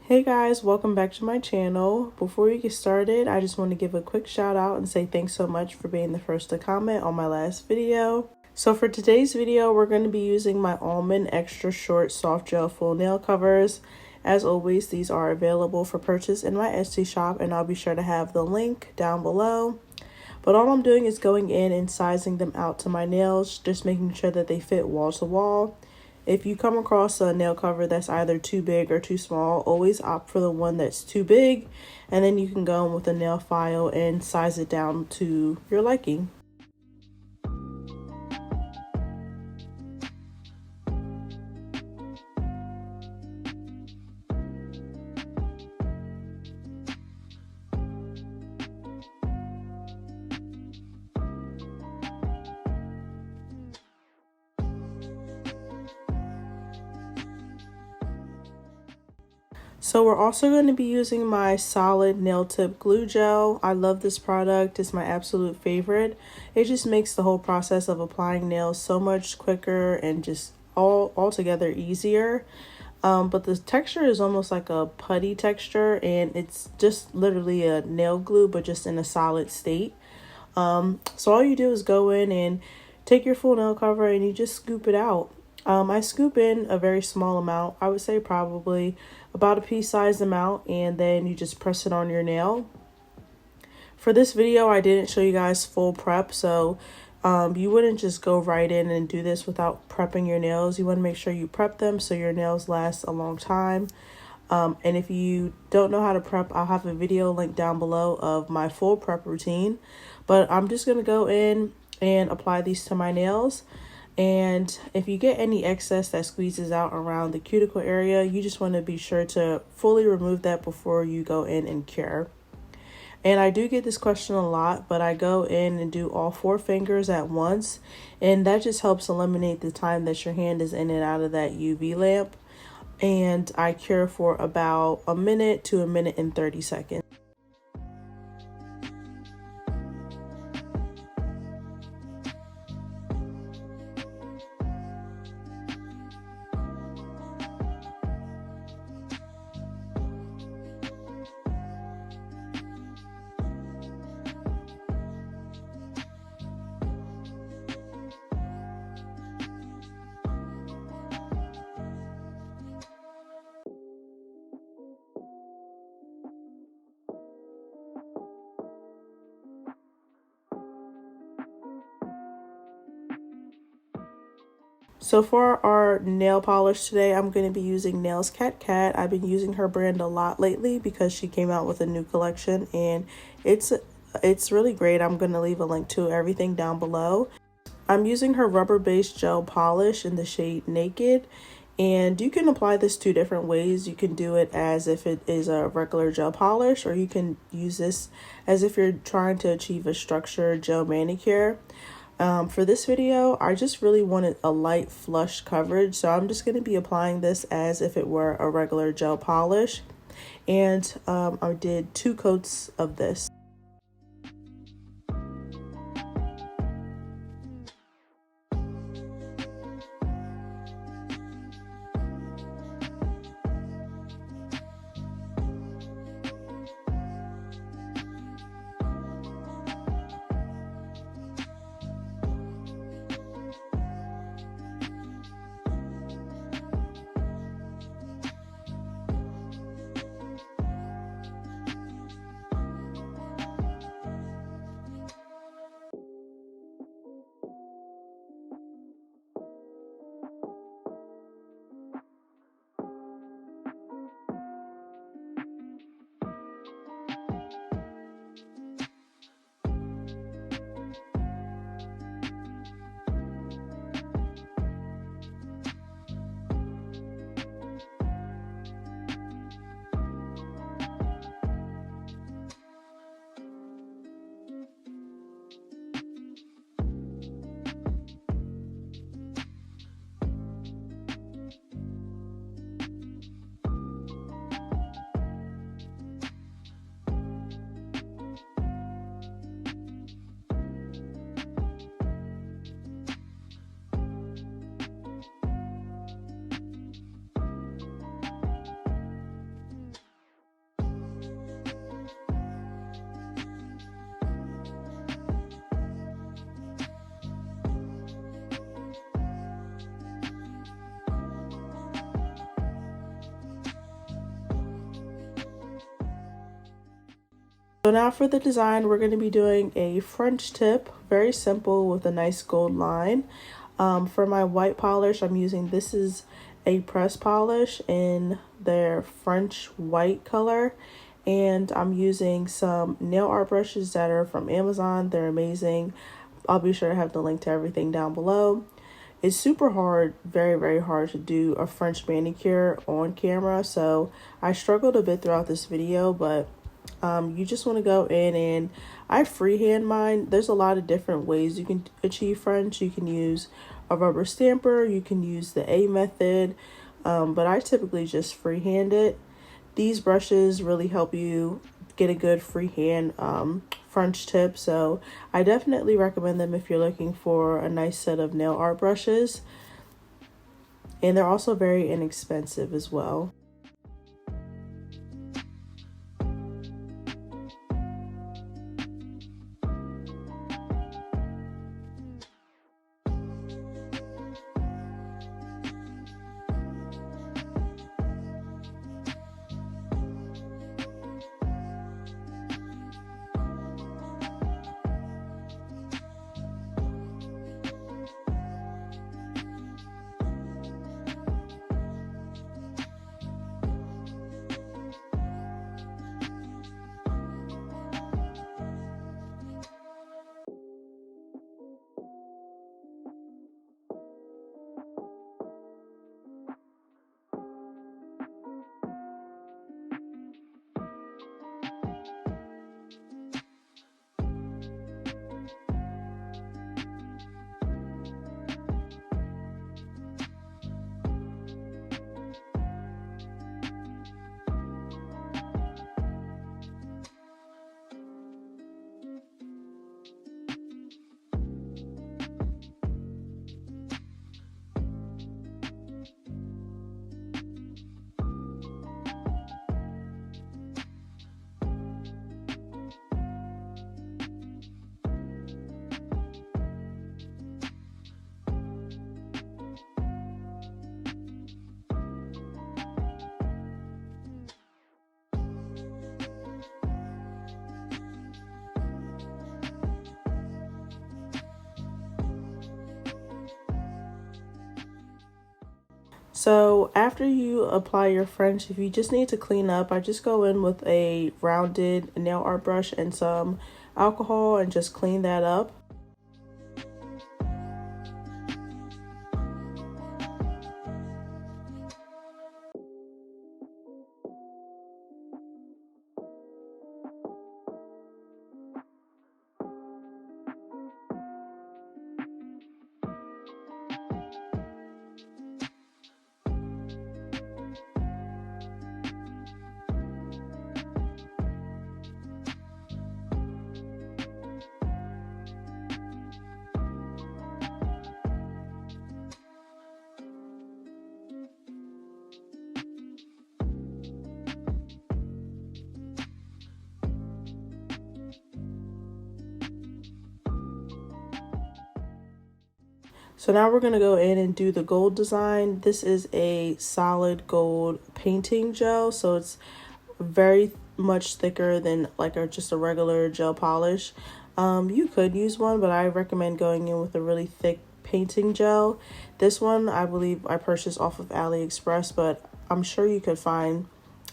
Hey guys, welcome back to my channel. Before we get started, I just want to give a quick shout out and say thanks so much for being the first to comment on my last video. So for today's video, we're going to be using my Almond Extra Short Soft Gel Full Nail Covers. As always, these are available for purchase in my Etsy shop, and I'll be sure to have the link down below. But all I'm doing is going in and sizing them out to my nails, just making sure that they fit wall to wall. If you come across a nail cover that's either too big or too small, always opt for the one that's too big, and then you can go in with a nail file and size it down to your liking. So we're also going to be using my solid nail tip glue gel. I love this product. It's my absolute favorite. It just makes the whole process of applying nails so much quicker and just altogether easier. But the texture is almost like a putty texture, and it's just literally a nail glue, but just in a solid state. So all you do is go in and take your full nail cover and you just scoop it out. I scoop in a very small amount. I would say probably about a pea-sized amount, and then you just press it on your nail. For this video, I didn't show you guys full prep, so you wouldn't just go right in and do this without prepping your nails. You want to make sure you prep them so your nails last a long time. And if you don't know how to prep, I'll have a video linked down below of my full prep routine. But I'm just going to go in and apply these to my nails. And if you get any excess that squeezes out around the cuticle area, you just want to be sure to fully remove that before you go in and cure. And I do get this question a lot, but I go in and do all 4 fingers at once, and that just helps eliminate the time that your hand is in and out of that UV lamp. And I cure for about a minute to a minute and 30 seconds. So for our nail polish today, I'm going to be using Nails Cat Cat. I've been using her brand a lot lately because she came out with a new collection, and it's really great. I'm going to leave a link to everything down below. I'm using her rubber-based gel polish in the shade Naked, and you can apply this 2 different ways. You can do it as if it is a regular gel polish, or you can use this as if you're trying to achieve a structured gel manicure. For this video, I just really wanted a light flush coverage, so I'm just going to be applying this as if it were a regular gel polish, and I did 2 coats of this. So now for the design, we're going to be doing a French tip, very simple with a nice gold line. For my white polish, I'm using, this is a press polish in their French white color. And I'm using some nail art brushes that are from Amazon. They're amazing. I'll be sure to have the link to everything down below. It's super hard, very, very hard to do a French manicure on camera. So I struggled a bit throughout this video, but you just want to go in and I freehand mine. There's a lot of different ways you can achieve French. You can use a rubber stamper, you can use the A method, but I typically just freehand it. These brushes really help you get a good freehand French tip, so I definitely recommend them if you're looking for a nice set of nail art brushes. And they're also very inexpensive as well. So after you apply your French, if you just need to clean up, I just go in with a rounded nail art brush and some alcohol and just clean that up. So now we're going to go in and do the gold design. This is a solid gold painting gel, so it's very much thicker than like just a regular gel polish. You could use one, but I recommend going in with a really thick painting gel. This one I believe I purchased off of AliExpress, but I'm sure you could find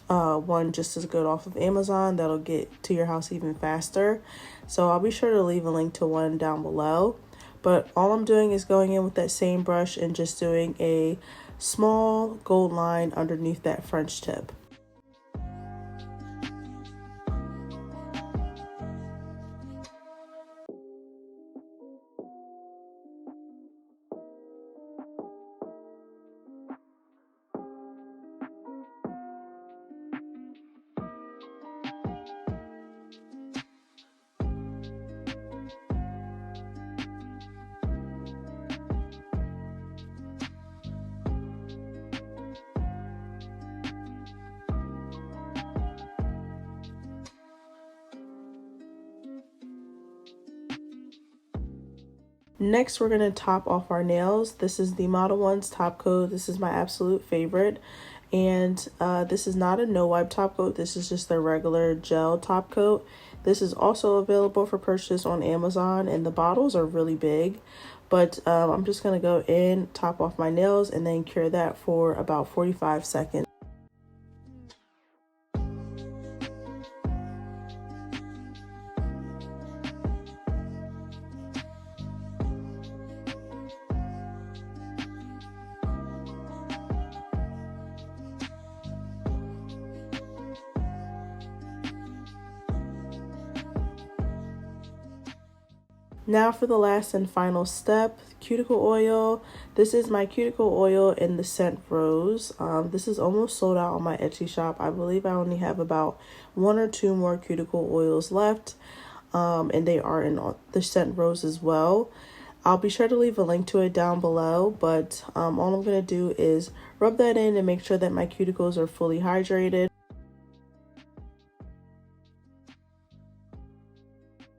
one just as good off of Amazon that'll get to your house even faster. So I'll be sure to leave a link to one down below. But all I'm doing is going in with that same brush and just doing a small gold line underneath that French tip. Next, we're going to top off our nails. This is the Model 1's top coat. This is my absolute favorite. And this is not a no wipe top coat. This is just the regular gel top coat. This is also available for purchase on Amazon, and the bottles are really big. But I'm just going to go in, top off my nails, and then cure that for about 45 seconds. Now for the last and final step, cuticle oil. This is my cuticle oil in the scent Rose. This is almost sold out on my Etsy shop. I believe I only have about 1 or 2 more cuticle oils left, and they are in the scent Rose as well. I'll be sure to leave a link to it down below, but all I'm going to do is rub that in and make sure that my cuticles are fully hydrated.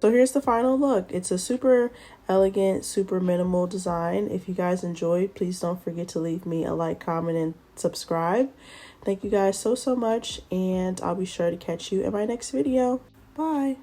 So here's the final look. It's a super elegant, super minimal design. If you guys enjoyed, please don't forget to leave me a like, comment, and subscribe. Thank you guys so much, and I'll be sure to catch you in my next video. Bye.